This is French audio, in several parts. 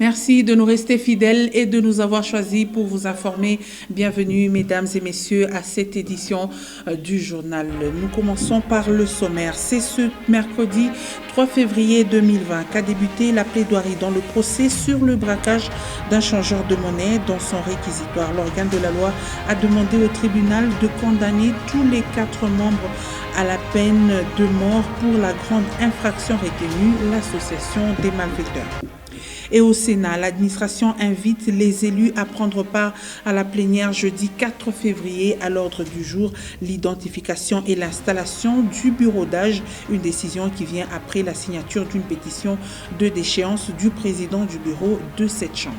Merci de nous rester fidèles et de nous avoir choisis pour vous informer. Bienvenue, mesdames et messieurs, à cette édition du journal. Nous commençons par le sommaire. C'est ce mercredi 3 février 2020 qu'a débuté la plaidoirie dans le procès sur le braquage d'un changeur de monnaie. Dans son réquisitoire, l'organe de la loi a demandé au tribunal de condamner tous les 4 membres à la peine de mort pour la grande infraction retenue, l'association des malfaiteurs. Et au Sénat, l'administration invite les élus à prendre part à la plénière jeudi 4 février à l'ordre du jour, l'identification et l'installation du bureau d'âge, une décision qui vient après la signature d'une pétition de déchéance du président du bureau de cette chambre.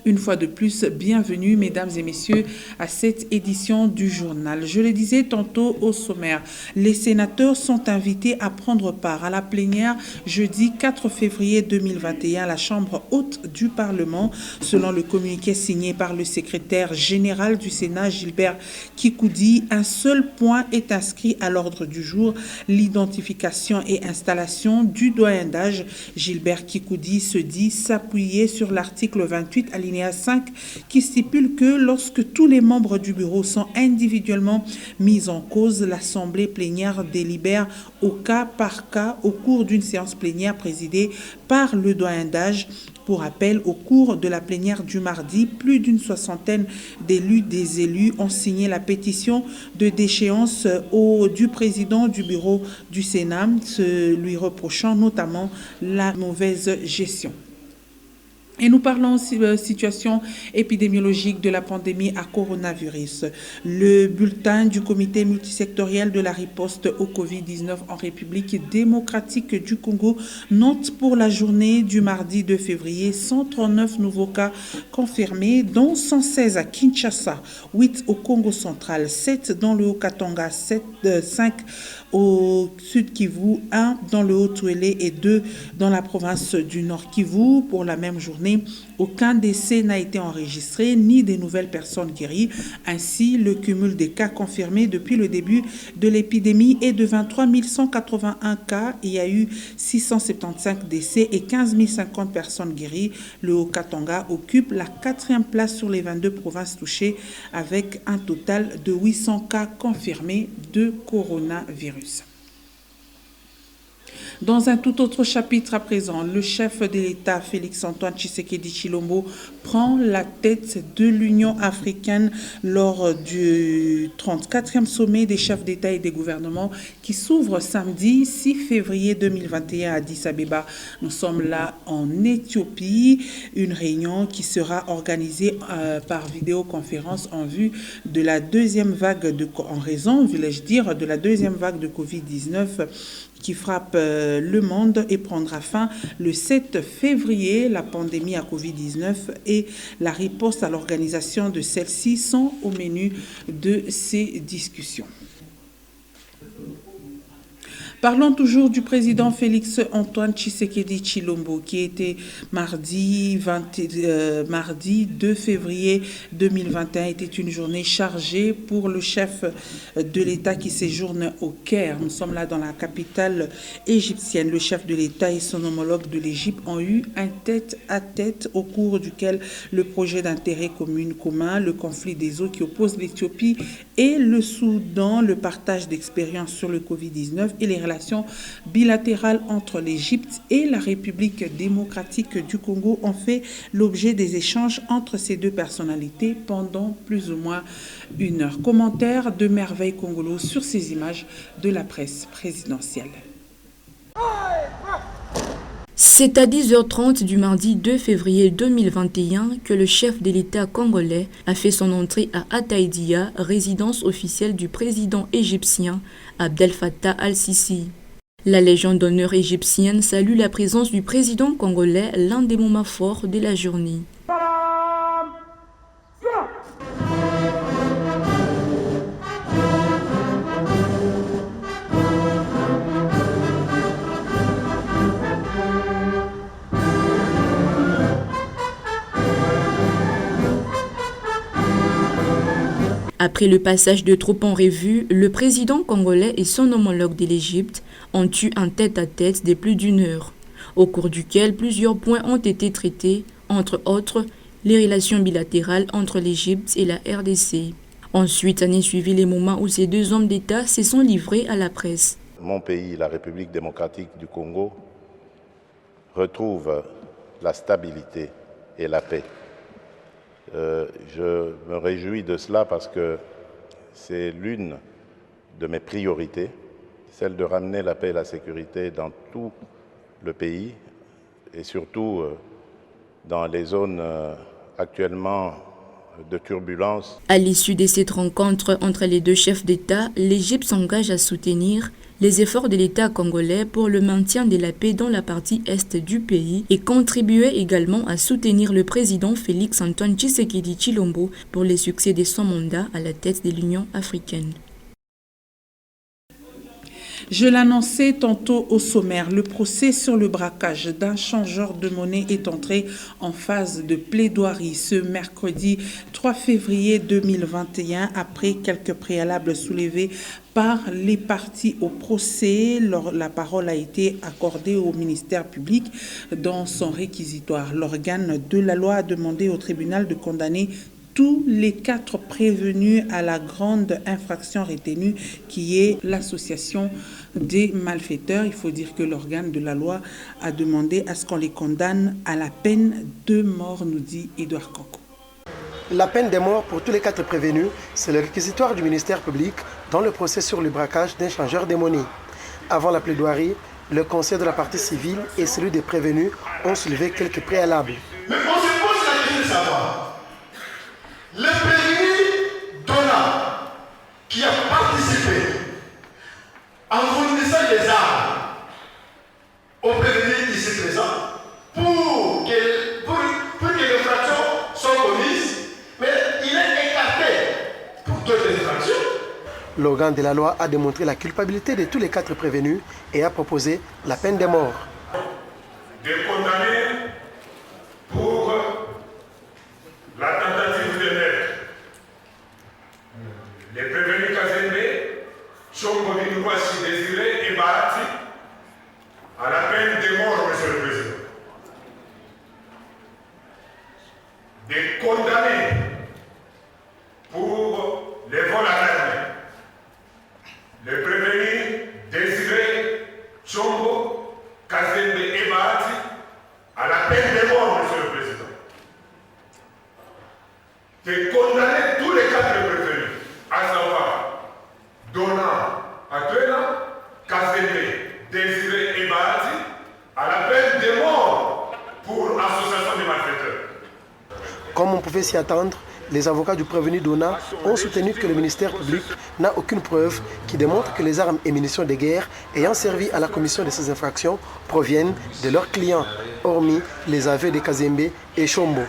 Une fois de plus, bienvenue, mesdames et messieurs, à cette édition du journal. Je le disais tantôt au sommaire, les sénateurs sont invités à prendre part à la plénière jeudi 4 février 2021 à la Chambre haute du Parlement. Selon le communiqué signé par le secrétaire général du Sénat, Gilbert Kikoudi, un seul point est inscrit à l'ordre du jour, l'identification et installation du doyen d'âge. Gilbert Kikoudi se dit s'appuyer sur l'article 28 alinéa 5 qui stipule que lorsque tous les membres du bureau sont individuellement mis en cause, l'assemblée plénière délibère au cas par cas au cours d'une séance plénière présidée par le doyen d'âge. Pour rappel, au cours de la plénière du mardi, plus d'une soixantaine des élus ont signé la pétition de déchéance du président du bureau du Sénat, lui reprochant notamment la mauvaise gestion. Et nous parlons aussi de la situation épidémiologique de la pandémie à coronavirus. Le bulletin du comité multisectoriel de la riposte au Covid-19 en République démocratique du Congo note pour la journée du mardi 2 février 139 nouveaux cas confirmés, dont 116 à Kinshasa, 8 au Congo central, 7 dans le Haut-Katanga, 5 au Sud Kivu, 1 dans le Haut-Touélé et 2 dans la province du Nord Kivu. Pour la même journée, aucun décès n'a été enregistré, ni des nouvelles personnes guéries. Ainsi, le cumul des cas confirmés depuis le début de l'épidémie est de 23 181 cas. Il y a eu 675 décès et 15 050 personnes guéries. Le Haut-Katanga occupe la 4e place sur les 22 provinces touchées avec un total de 800 cas confirmés de coronavirus. Dans un tout autre chapitre à présent, le chef de l'État, Félix-Antoine Tshisekedi Tshilombo, prend la tête de l'Union africaine lors du 34e sommet des chefs d'État et des gouvernements qui s'ouvre samedi 6 février 2021 à Addis Abeba. Nous sommes là en Éthiopie, une réunion qui sera organisée par vidéoconférence en vue de la deuxième vague en raison, voulais-je dire, de la deuxième vague de Covid-19 qui frappe le monde et prendra fin le 7 février. La pandémie à Covid-19 et la riposte à l'organisation de celle-ci sont au menu de ces discussions. Parlons toujours du président Félix-Antoine Tshisekedi Tshilombo qui était mardi 2 février 2021 était une journée chargée pour le chef de l'État qui séjourne au Caire. Nous sommes là dans la capitale égyptienne. Le chef de l'État et son homologue de l'Égypte ont eu un tête-à-tête au cours duquel le projet d'intérêt commun, le conflit des eaux qui oppose l'Éthiopie et le Soudan, le partage d'expériences sur le Covid-19 et les relations bilatérales entre l'Égypte et la République démocratique du Congo ont fait l'objet des échanges entre ces deux personnalités pendant plus ou moins 1 heure. Commentaire de Merveille Congolo sur ces images de la presse présidentielle. C'est à 10h30 du mardi 2 février 2021 que le chef de l'État congolais a fait son entrée à Ataïdia, résidence officielle du président égyptien Abdel Fattah al-Sisi. La Légion d'honneur égyptienne salue la présence du président congolais, l'un des moments forts de la journée. Après le passage de troupes en revue, le président congolais et son homologue de l'Égypte ont eu un tête-à-tête de plus d'1 heure. au cours duquel plusieurs points ont été traités, entre autres les relations bilatérales entre l'Égypte et la RDC. Ensuite, en est suivi les moments où ces deux hommes d'État se sont livrés à la presse. Mon pays, la République démocratique du Congo, retrouve la stabilité et la paix. Je me réjouis de cela parce que c'est l'une de mes priorités, celle de ramener la paix et la sécurité dans tout le pays et surtout dans les zones actuellement de turbulence. À l'issue de cette rencontre entre les deux chefs d'État, l'Égypte s'engage à soutenir les efforts de l'État congolais pour le maintien de la paix dans la partie est du pays et contribuer également à soutenir le président Félix-Antoine Tshisekedi Tshilombo pour les succès de son mandat à la tête de l'Union africaine. Je l'annonçais tantôt au sommaire, le procès sur le braquage d'un changeur de monnaie est entré en phase de plaidoirie ce mercredi 3 février 2021 après quelques préalables soulevés par les parties au procès. La parole a été accordée au ministère public dans son réquisitoire. L'organe de la loi a demandé au tribunal de condamner tous les 4 prévenus à la grande infraction retenue qui est l'association des malfaiteurs. Il faut dire que l'organe de la loi a demandé à ce qu'on les condamne à la peine de mort, nous dit Edouard Kanko. La peine de mort pour tous les 4 prévenus, c'est le réquisitoire du ministère public dans le procès sur le braquage d'un changeur de monnaie. Avant la plaidoirie, le conseil de la partie civile et celui des prévenus ont soulevé quelques préalables. Mais on se pose la question de savoir. Le prévenu Dona, qui a participé en fournissant des armes au prévenu ici présent pour que les infractions soient commises, mais il est écarté pour d'autres infractions. L'organe de la loi a démontré la culpabilité de tous les 4 prévenus et a proposé la peine de mort. De condamner pour la tentative de meurtre les prévenus Kazembe, Chombo Binukwasi Désiré et Bahati à la peine de mort, Monsieur le Président. De condamner pour les vols à l'armée les prévenus Désiré, Chombo, Kazembe et Bahati à la peine de mort, Monsieur le Président. De condamner tous les 4 prévenus, à savoir Dona Atuela, Kazembe, Désiré et Bahati, à la peine de mort pour association de malfaiteurs. Comme on pouvait s'y attendre, les avocats du prévenu Dona ont soutenu que le ministère public n'a aucune preuve qui démontre que les armes et munitions de guerre ayant servi à la commission de ces infractions proviennent de leurs clients, hormis les aveux de Kazembe et Chombo.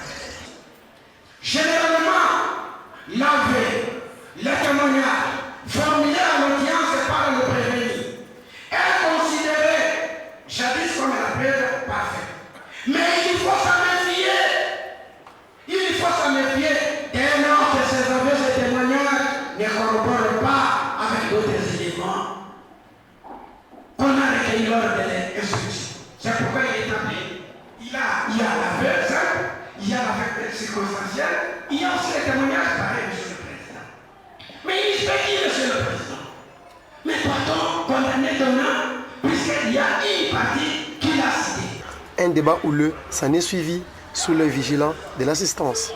L'aveu, le témoignage formulé à l'audience par le prévenu est considéré jadis comme la preuve parfaite. Mais il faut s'en méfier. Il faut s'en méfier dès lors que ces aveux et témoignages ne corroborent pas avec d'autres éléments qu'on a recueillis lors de l'instruction. C'est pourquoi il est établi. Il y a l'aveu simple, il y a l'aveu circonstanciel. Il y a aussi les témoignages pareils, Monsieur le Président. Mais il se fait qui, Monsieur le Président? Mais doit-on condamner Dona puisqu'il y a une partie qui l'a cité? Un débat houleux s'en est suivi sous l'œil vigilant de l'assistance.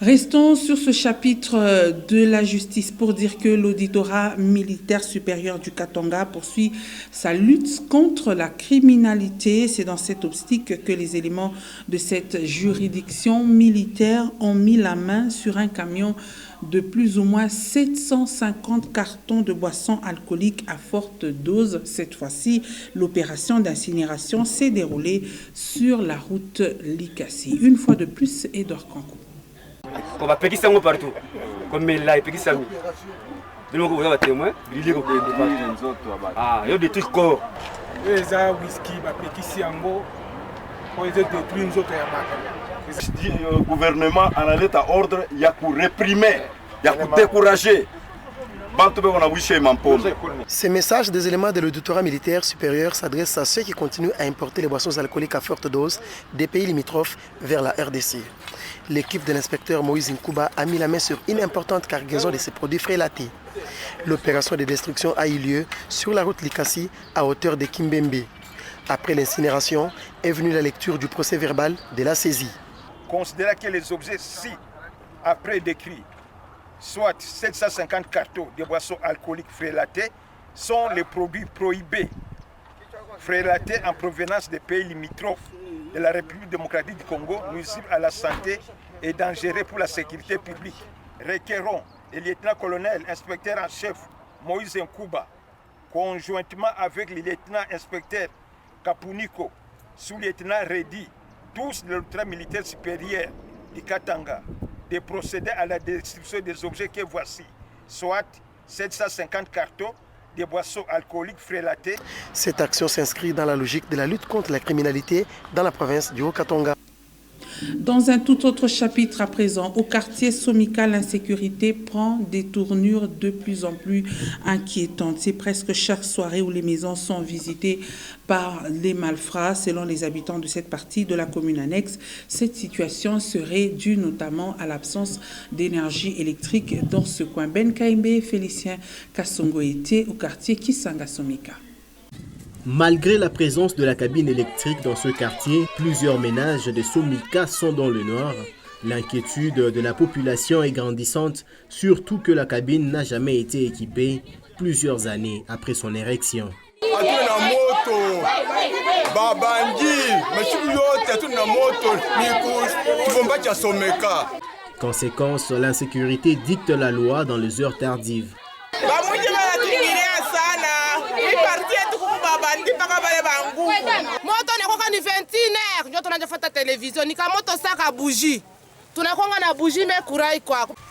Restons sur ce chapitre de la justice pour dire que l'auditorat militaire supérieur du Katanga poursuit sa lutte contre la criminalité. C'est dans cette optique que les éléments de cette juridiction militaire ont mis la main sur un camion de plus ou moins 750 cartons de boissons alcooliques à forte dose. Cette fois-ci, l'opération d'incinération s'est déroulée sur la route Likasi. Une fois de plus, Edouard Kanko. On va péquer ça partout. Comme là, il péquer ça. De l'autre côté, on va témoin. Il y a des trucs corps. Les whisky, va péquer ça. On les a détruits, nous autres. Le gouvernement en alerte à ordre, il y a pour réprimer, il y a pour décourager Ces messages des éléments de l'auditoire militaire supérieur s'adressent à ceux qui continuent à importer les boissons alcooliques à forte dose des pays limitrophes vers la RDC. L'équipe de l'inspecteur Moïse Nkouba a mis la main sur une importante cargaison de ces produits frélatés. L'opération de destruction a eu lieu sur la route Likasi à hauteur de Kimbembe. Après l'incinération est venue la lecture du procès verbal de la saisie. Considérant que les objets après décrits, soit 750 cartons de boissons alcooliques frélatées, sont les produits prohibés, frélatés en provenance des pays limitrophes de la République démocratique du Congo, nuisibles à la santé et dangereux pour la sécurité publique. Requérons le lieutenant-colonel inspecteur en chef Moïse Nkouba, conjointement avec le lieutenant-inspecteur Kapuniko, sous-lieutenant Redi, tous les ultra-militaires supérieurs du Katanga, de procéder à la destruction des objets que voici, soit 750 cartons de boissons alcooliques frélatées. Cette action s'inscrit dans la logique de la lutte contre la criminalité dans la province du Haut-Katanga. Dans un tout autre chapitre à présent, au quartier Somika, l'insécurité prend des tournures de plus en plus inquiétantes. C'est presque chaque soirée où les maisons sont visitées par les malfrats. Selon les habitants de cette partie de la commune annexe, cette situation serait due notamment à l'absence d'énergie électrique dans ce coin. Ben Kaimbe et Félicien Kassongo étaient au quartier Kisanga Somika. Malgré la présence de la cabine électrique dans ce quartier, plusieurs ménages de Somika sont dans le noir. L'inquiétude de la population est grandissante, surtout que la cabine n'a jamais été équipée plusieurs années après son érection. Conséquence, l'insécurité dicte la loi dans les heures tardives.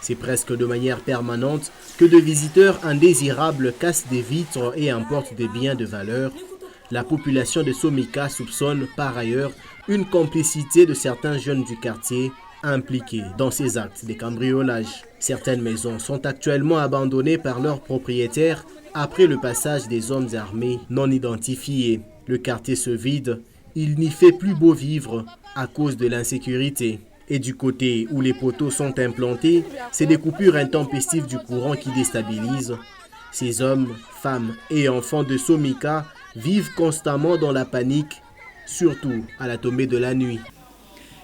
C'est presque de manière permanente que de visiteurs indésirables cassent des vitres et emportent des biens de valeur. La population de Somika soupçonne par ailleurs une complicité de certains jeunes du quartier impliqués dans ces actes de cambriolage. Certaines maisons sont actuellement abandonnées par leurs propriétaires après le passage des hommes armés non identifiés. Le quartier se vide, il n'y fait plus beau vivre à cause de l'insécurité. Et du côté où les poteaux sont implantés, c'est des coupures intempestives du courant qui déstabilisent. Ces hommes, femmes et enfants de Somika vivent constamment dans la panique, surtout à la tombée de la nuit.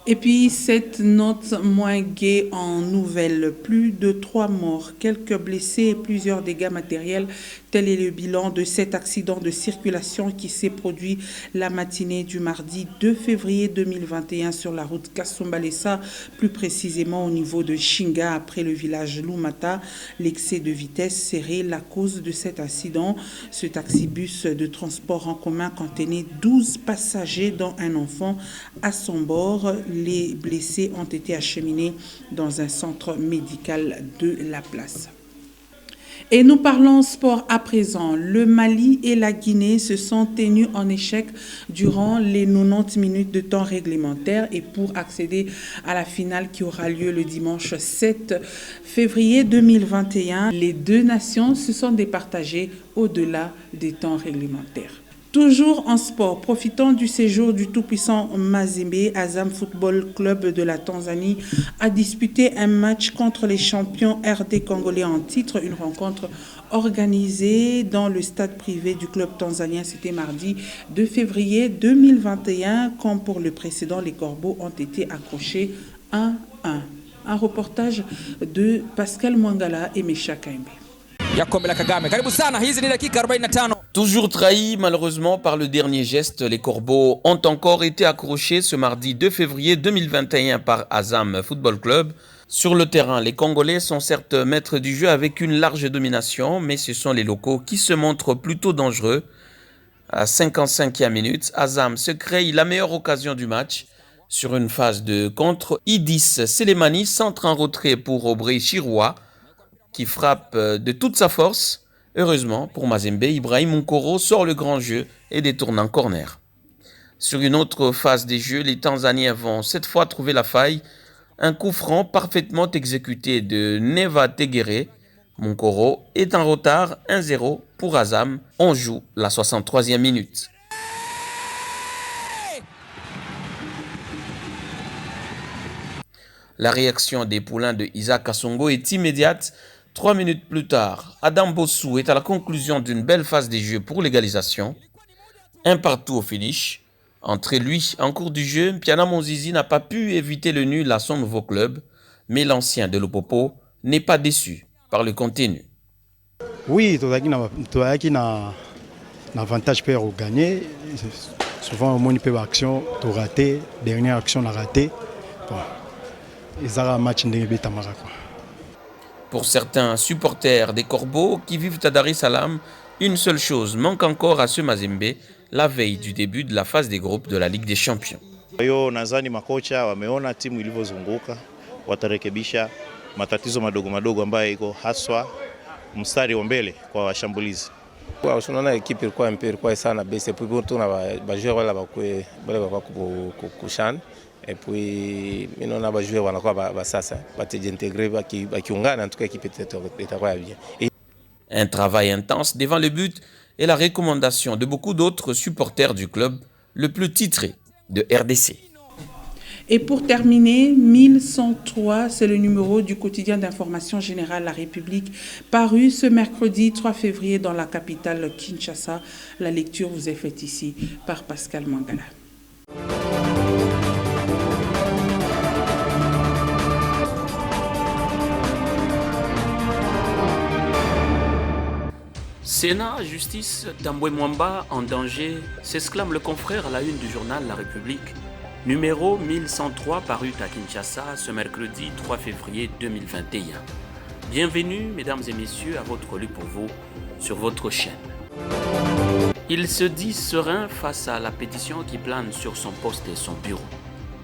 Et puis, cette note moins gaie en nouvelles. Plus de 3 morts, quelques blessés et plusieurs dégâts matériels. Tel est le bilan de cet accident de circulation qui s'est produit la matinée du mardi 2 février 2021 sur la route Kasumbalesa, plus précisément au niveau de Shinga, après le village Lumata. L'excès de vitesse serait la cause de cet incident. Ce taxibus de transport en commun contenait 12 passagers, dont un enfant à son bord. Les blessés ont été acheminés dans un centre médical de la place. Et nous parlons sport à présent. Le Mali et la Guinée se sont tenus en échec durant les 90 minutes de temps réglementaire et pour accéder à la finale qui aura lieu le dimanche 7 février 2021, les deux nations se sont départagées au-delà des temps réglementaires. Toujours en sport, profitant du séjour du tout-puissant Mazembe, Azam Football Club de la Tanzanie a disputé un match contre les champions RD congolais en titre, une rencontre organisée dans le stade privé du club tanzanien. C'était mardi 2 février 2021, comme pour le précédent, les Corbeaux ont été accrochés 1-1. Un reportage de Pascal Mwangala et Mesha Kaimbe. Toujours trahis malheureusement par le dernier geste, les Corbeaux ont encore été accrochés ce mardi 2 février 2021 par Azam Football Club. Sur le terrain, les Congolais sont certes maîtres du jeu avec une large domination, mais ce sont les locaux qui se montrent plutôt dangereux. À 55e minute, Azam se crée la meilleure occasion du match. Sur une phase de contre, Idis Selemani centre en retrait pour Obrey Chiroua, qui frappe de toute sa force. Heureusement pour Mazembe, Ibrahim Nkoro sort le grand jeu et détourne en corner. Sur une autre phase des jeux, les Tanzaniens vont cette fois trouver la faille. Un coup franc parfaitement exécuté de Neva Tegere Monkoro est en retard 1-0 pour Azam. On joue la 63e minute. La réaction des poulains de Isaac Kassongo est immédiate. 3 minutes plus tard, Adam Bossou est à la conclusion d'une belle phase des jeux pour l'égalisation. Un partout au finish. Entre lui, en cours du jeu, Piana Monzizi n'a pas pu éviter le nul à son nouveau club, mais l'ancien de Lopopo n'est pas déçu par le contenu. Oui, tu as un avantage pour gagner. Souvent, on peut avoir action, tu as raté, dernière action, on a raté. Bon. Pour certains supporters des Corbeaux qui vivent à Dar es Salaam, une seule chose manque encore à ce Mazembe, la veille du début de la phase des groupes de la Ligue des Champions. Nadhani makocha wameona timu ilivyozunguka, watarekebisha matatizo madogo ambayo iko haswa mstari wa mbele kwa washambulizi. Unaona ekipe ilikuwa sana base puis tuna ba joueur wala ba kushana et puis minona ba joueur wanakuwa ba sasa batejintegrer bakiungana en tout cas ekipe itakuwa bien. Un travail intense devant le but et la recommandation de beaucoup d'autres supporters du club, le plus titré de RDC. Et pour terminer, 1103, c'est le numéro du quotidien d'information générale La République, paru ce mercredi 3 février dans la capitale Kinshasa. La lecture vous est faite ici par Pascal Mangala. Sénat, justice, Tambwe Mwamba en danger, s'exclame le confrère à la une du journal La République. Numéro 1103 paru à Kinshasa ce mercredi 3 février 2021. Bienvenue, mesdames et messieurs, à votre lu pour vous sur votre chaîne. Il se dit serein face à la pétition qui plane sur son poste et son bureau.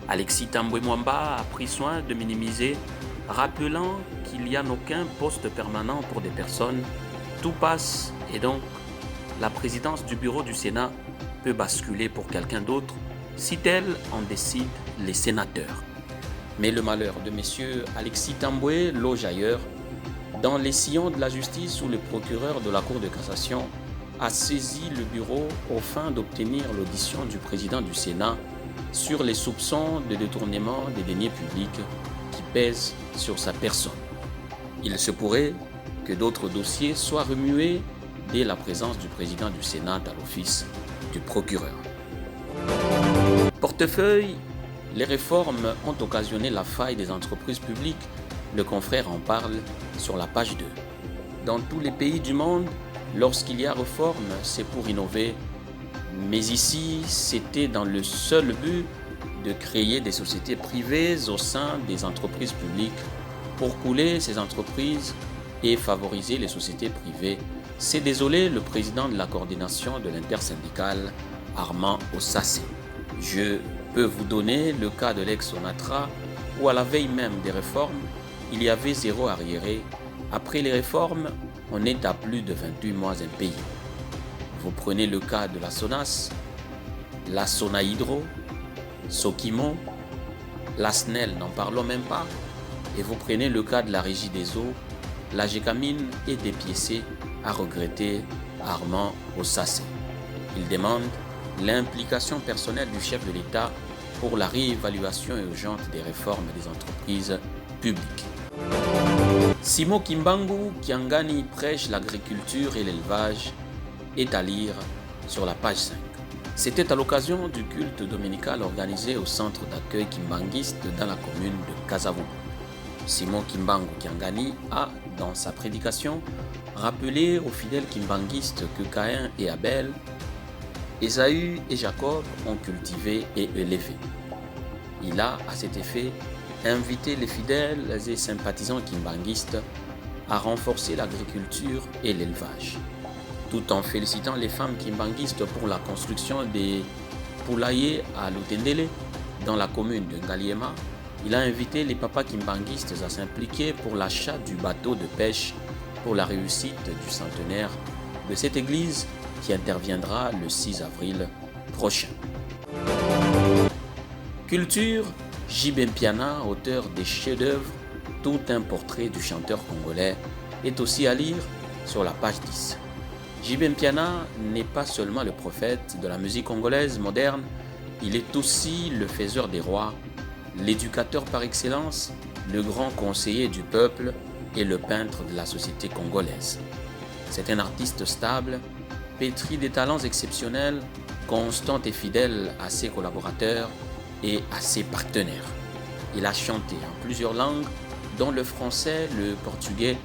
Alexis Tambwe Mwamba a pris soin de minimiser, rappelant qu'il n'y a aucun poste permanent pour des personnes. Tout passe et donc la présidence du bureau du Sénat peut basculer pour quelqu'un d'autre si tel en décident les sénateurs. Mais le malheur de M. Alexis Tambwe loge ailleurs, dans les sillons de la justice où le procureur de la Cour de cassation a saisi le bureau aux fins d'obtenir l'audition du président du Sénat sur les soupçons de détournement des deniers publics qui pèsent sur sa personne. Il se pourrait que d'autres dossiers soient remués dès la présence du président du Sénat à l'office du procureur. Portefeuille, les réformes ont occasionné la faille des entreprises publiques. Le confrère en parle sur la page 2. Dans tous les pays du monde, lorsqu'il y a réforme, c'est pour innover. Mais ici, c'était dans le seul but de créer des sociétés privées au sein des entreprises publiques pour couler ces entreprises et favoriser les sociétés privées. C'est désolé le président de la coordination de l'intersyndicale, Armand Ossasé. Je peux vous donner le cas de l'ex-Onatra où à la veille même des réformes, il y avait zéro arriéré. Après les réformes, on est à plus de 28 mois impayés. Vous prenez le cas de la SONAS, la Sonahydro, Sokimo, la SNEL, n'en parlons même pas, et vous prenez le cas de la Régie des eaux, la Gécamine est dépiécée à regretter Armand Ossasé. Il demande l'implication personnelle du chef de l'État pour la réévaluation urgente des réformes des entreprises publiques. Simo Kimbangu Kiangani prêche l'agriculture et l'élevage est à lire sur la page 5. C'était à l'occasion du culte dominical organisé au centre d'accueil kimbanguiste dans la commune de Kasavubu. Simon Kimbangu Kiangani a, dans sa prédication, rappelé aux fidèles kimbanguistes que Caïn et Abel, Ésaü et Jacob ont cultivé et élevé. Il a, à cet effet, invité les fidèles et sympathisants kimbanguistes à renforcer l'agriculture et l'élevage. Tout en félicitant les femmes kimbanguistes pour la construction des poulaillers à Lutendele, dans la commune de Ngaliema, il a invité les papas kimbanguistes à s'impliquer pour l'achat du bateau de pêche pour la réussite du centenaire de cette église qui interviendra le 6 avril prochain. Culture, J.B. Mpiana, auteur des chefs-d'œuvre, tout un portrait du chanteur congolais est aussi à lire sur la page 10. JB Mpiana n'est pas seulement le prophète de la musique congolaise moderne, il est aussi le faiseur des rois, l'éducateur par excellence, le grand conseiller du peuple et le peintre de la société congolaise. C'est un artiste stable, pétri des talents exceptionnels, constant et fidèle à ses collaborateurs et à ses partenaires. Il a chanté en plusieurs langues, dont le français, le portugais,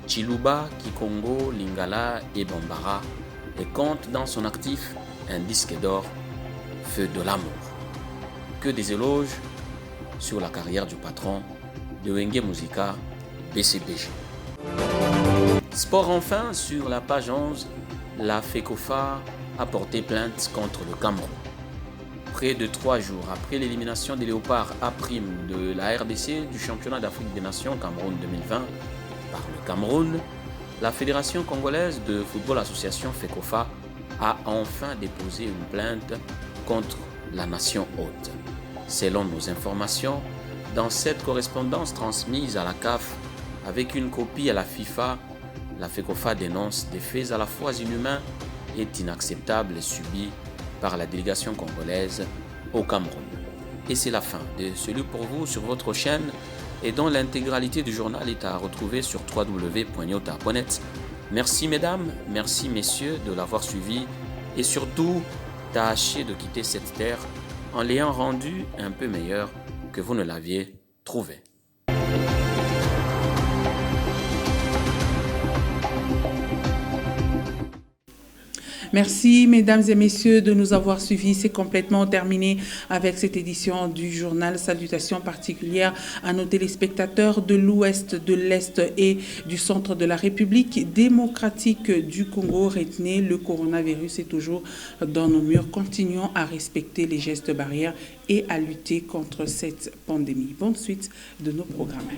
Chiluba, Kikongo, Lingala et Bambara, et compte dans son actif un disque d'or, Feu de l'amour. Que des éloges sur la carrière du patron de Wenge Musica, BCBG. Sport enfin, sur la page 11, la FECOFA a porté plainte contre le Cameroun. Près de 3 jours après l'élimination des Léopards A' de la RDC du championnat d'Afrique des Nations Cameroun 2020 par le Cameroun, la Fédération congolaise de football association FECOFA a enfin déposé une plainte contre la nation hôte. Selon nos informations, dans cette correspondance transmise à la CAF avec une copie à la FIFA, la FECOFA dénonce des faits à la fois inhumains et inacceptables subis par la délégation congolaise au Cameroun. Et c'est la fin de ce Lu pour vous sur votre chaîne et dont l'intégralité du journal est à retrouver sur www.nyota.net. Merci mesdames, merci messieurs de l'avoir suivi et surtout tâchez de quitter cette terre en l'ayant rendu un peu meilleur que vous ne l'aviez trouvé. Merci, mesdames et messieurs, de nous avoir suivis. C'est complètement terminé avec cette édition du journal. Salutations particulières à nos téléspectateurs de l'Ouest, de l'Est et du centre de la République démocratique du Congo. Retenez, le coronavirus est toujours dans nos murs. Continuons à respecter les gestes barrières et à lutter contre cette pandémie. Bonne suite de nos programmes.